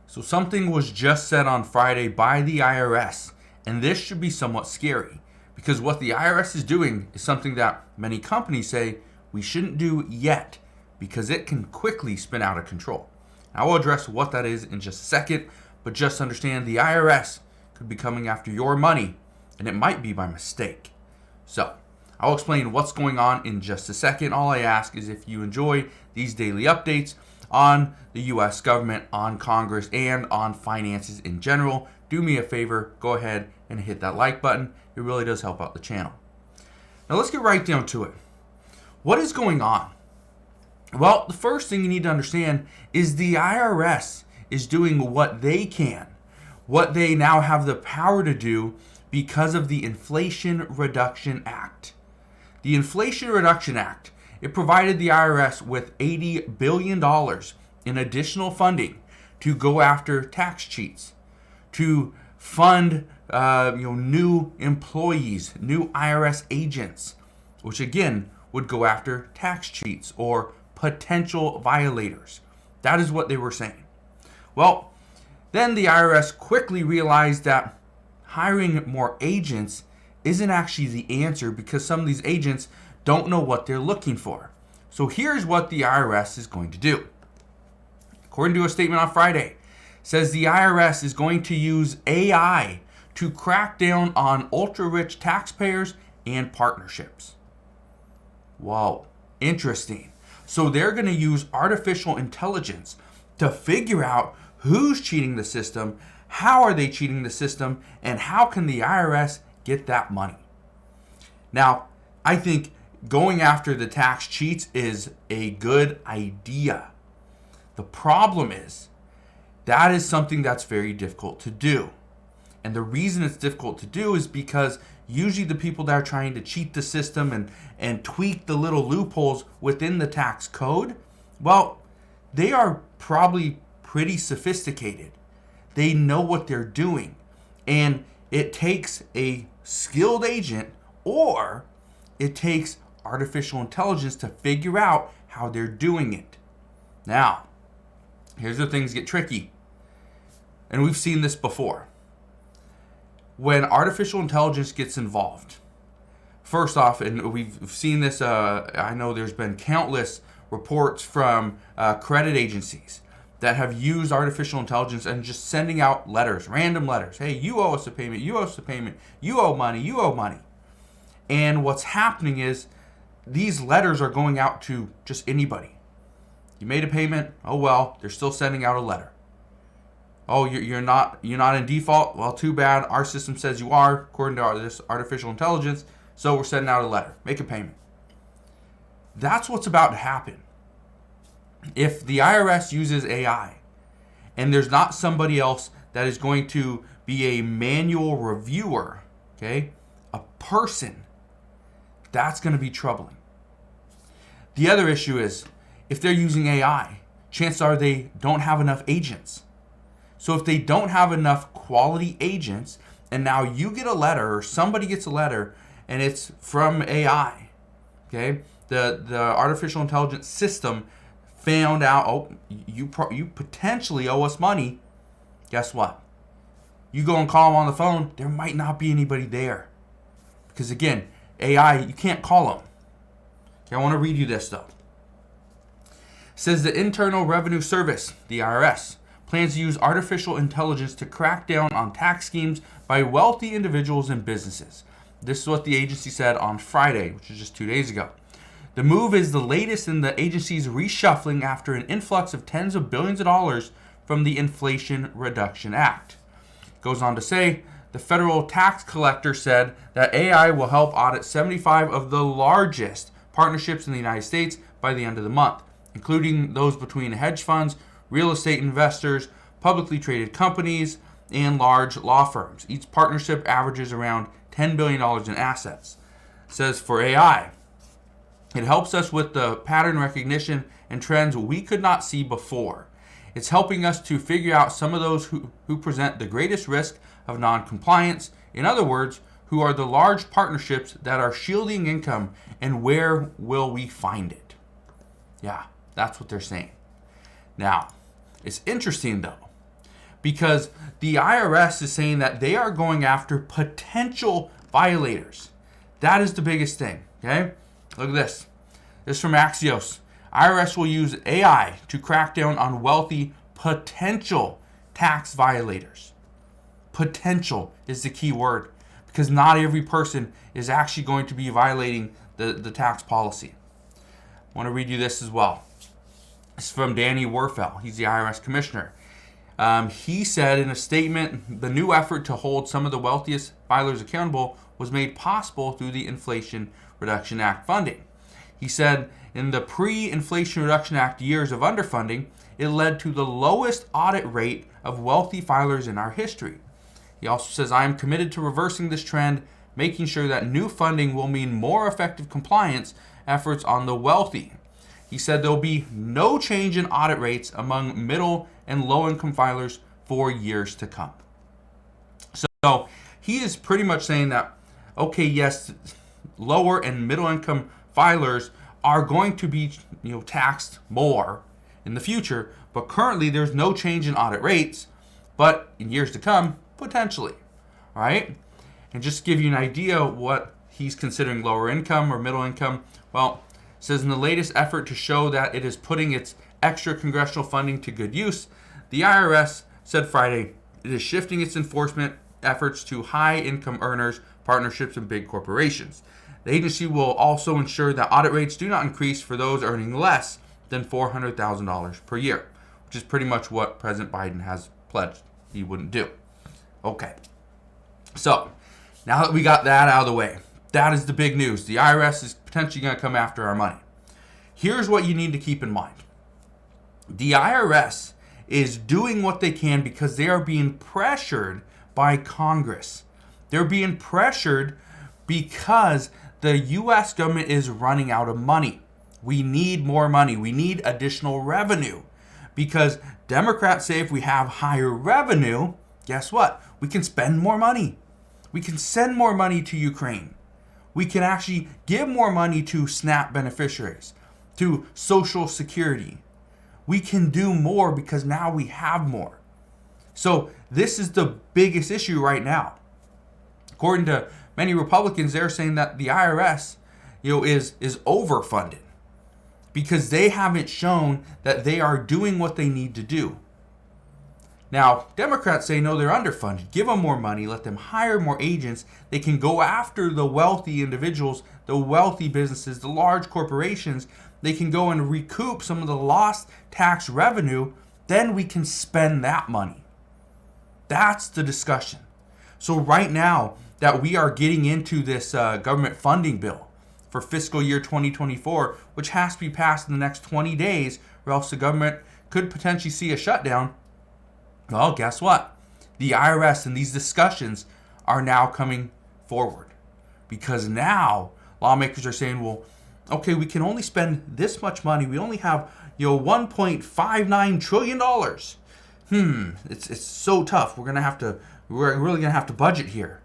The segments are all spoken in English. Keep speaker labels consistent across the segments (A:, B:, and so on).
A: So something was just said on Friday by the IRS, and this should be somewhat scary because what the IRS is doing is something that many companies say we shouldn't do yet because it can quickly spin out of control. I will address what that is in just a second, but just understand the IRS could be coming after your money, and it might be by mistake. So I'll explain what's going on in just a second. All I ask is if you enjoy these daily updates on the US government, on Congress, and on finances in general, do me a favor, go ahead and hit that like button. It really does help out the channel. Now let's get right down to it. What is going on? Well, the first thing you need to understand is the IRS is doing what they can, what they now have the power to do because of the Inflation Reduction Act. The Inflation Reduction Act, it provided the IRS with $80 billion in additional funding to go after tax cheats, to fund new employees, new IRS agents, which again would go after tax cheats or potential violators. That is what they were saying. Well, then the IRS quickly realized that hiring more agents isn't actually the answer because some of these agents don't know what they're looking for. So here's what the IRS is going to do. According to a statement on Friday, says the IRS is going to use AI to crack down on ultra-rich taxpayers and partnerships. Whoa, interesting. So they're going to use artificial intelligence to figure out who's cheating the system, how are they cheating the system, and how can the IRS get that money. Now, I think going after the tax cheats is a good idea. The problem is that is something that's very difficult to do. And the reason it's difficult to do is because usually the people that are trying to cheat the system and tweak the little loopholes within the tax code, well, they are probably pretty sophisticated. They know what they're doing. And it takes a skilled agent or it takes artificial intelligence to figure out how they're doing it. Now, here's where things get tricky. And we've seen this before. When artificial intelligence gets involved, first off, and we've seen this, I know there's been countless reports from credit agencies that have used artificial intelligence and just sending out letters, random letters. Hey, you owe us a payment, you owe us a payment, you owe money, you owe money. And what's happening is these letters are going out to just anybody. You made a payment, oh well, they're still sending out a letter. Oh, you're not in default? Well, too bad. Our system says you are, according to this artificial intelligence, so we're sending out a letter. Make a payment. That's what's about to happen. If the IRS uses AI and there's not somebody else that is going to be a manual reviewer, okay, a person, that's going to be troubling. The other issue is if they're using AI, chances are they don't have enough agents. So if they don't have enough quality agents, and now you get a letter or somebody gets a letter and it's from AI, okay, the artificial intelligence system found out, oh, you potentially owe us money. Guess what? You go and call them on the phone, there might not be anybody there. Because again, AI, you can't call them. Okay, I want to read you this though. It says the Internal Revenue Service, the IRS, plans to use artificial intelligence to crack down on tax schemes by wealthy individuals and businesses. This is what the agency said on Friday, which is just 2 days ago. The move is the latest in the agency's reshuffling after an influx of tens of billions of dollars from the Inflation Reduction Act. It goes on to say, the federal tax collector said that AI will help audit 75 of the largest partnerships in the United States by the end of the month, including those between hedge funds, real estate investors, publicly traded companies, and large law firms. Each partnership averages around $10 billion in assets. It says for AI, it helps us with the pattern recognition and trends we could not see before. It's helping us to figure out some of those who present the greatest risk of non-compliance. In other words, who are the large partnerships that are shielding income, and where will we find it? Yeah, that's what they're saying. Now, it's interesting though, because the IRS is saying that they are going after potential violators. That is the biggest thing, okay? Look at this. This is from Axios. IRS will use AI to crack down on wealthy potential tax violators. Potential is the key word, because not every person is actually going to be violating the tax policy. I want to read you this as well. It's from Danny Werfel. He's the IRS commissioner. He said in a statement, the new effort to hold some of the wealthiest filers accountable was made possible through the Inflation Reduction Act funding. He said in the pre-Inflation Reduction Act years of underfunding, it led to the lowest audit rate of wealthy filers in our history. He also says, I am committed to reversing this trend, making sure that new funding will mean more effective compliance efforts on the wealthy. He said there will be no change in audit rates among middle and low-income filers for years to come. So he is pretty much saying that, okay, yes, lower and middle-income filers are going to be taxed more in the future, but currently there's no change in audit rates, but in years to come, potentially. All right? And just to give you an idea what he's considering lower income or middle income, well, it says in the latest effort to show that it is putting its extra congressional funding to good use, the IRS said Friday it is shifting its enforcement efforts to high income earners, partnerships, and big corporations. The agency will also ensure that audit rates do not increase for those earning less than $400,000 per year, which is pretty much what President Biden has pledged he wouldn't do. Okay, so now that we got that out of the way, that is the big news. The IRS is potentially going to come after our money. Here's what you need to keep in mind. The IRS is doing what they can because they are being pressured by Congress. They're being pressured because the U.S. government is running out of money. We need more money. We need additional revenue. Because Democrats say if we have higher revenue, guess what? We can spend more money. We can send more money to Ukraine. We can actually give more money to SNAP beneficiaries, to Social Security. We can do more because now we have more. So this is the biggest issue right now. According to many Republicans, they're saying that the IRS, is overfunded because they haven't shown that they are doing what they need to do. Now, Democrats say, no, they're underfunded. Give them more money. Let them hire more agents. They can go after the wealthy individuals, the wealthy businesses, the large corporations. They can go and recoup some of the lost tax revenue. Then we can spend that money. That's the discussion. So right now that we are getting into this government funding bill for fiscal year 2024, which has to be passed in the next 20 days, or else the government could potentially see a shutdown. Well, guess what? The IRS and these discussions are now coming forward because now lawmakers are saying, well, okay, we can only spend this much money. We only have, $1.59 trillion. It's so tough. We're really gonna have to budget here.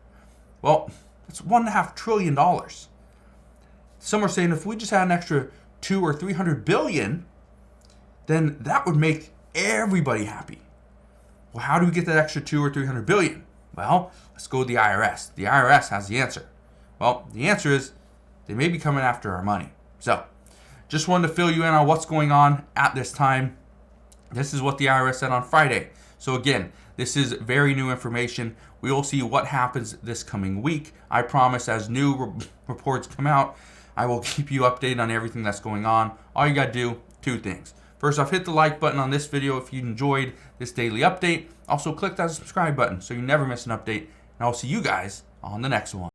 A: Well, it's $1.5 trillion. Some are saying if we just had an extra 200 or 300 billion, then that would make everybody happy. Well, how do we get that extra 200 or 300 billion? Well, let's go to the IRS. The IRS has the answer. Well, the answer is they may be coming after our money. So, just wanted to fill you in on what's going on at this time. This is what the IRS said on Friday. So again, this is very new information. We will see what happens this coming week. I promise as new reports come out, I will keep you updated on everything that's going on. All you got to do, 2 things. First off, hit the like button on this video if you enjoyed this daily update. Also, click that subscribe button so you never miss an update. And I'll see you guys on the next one.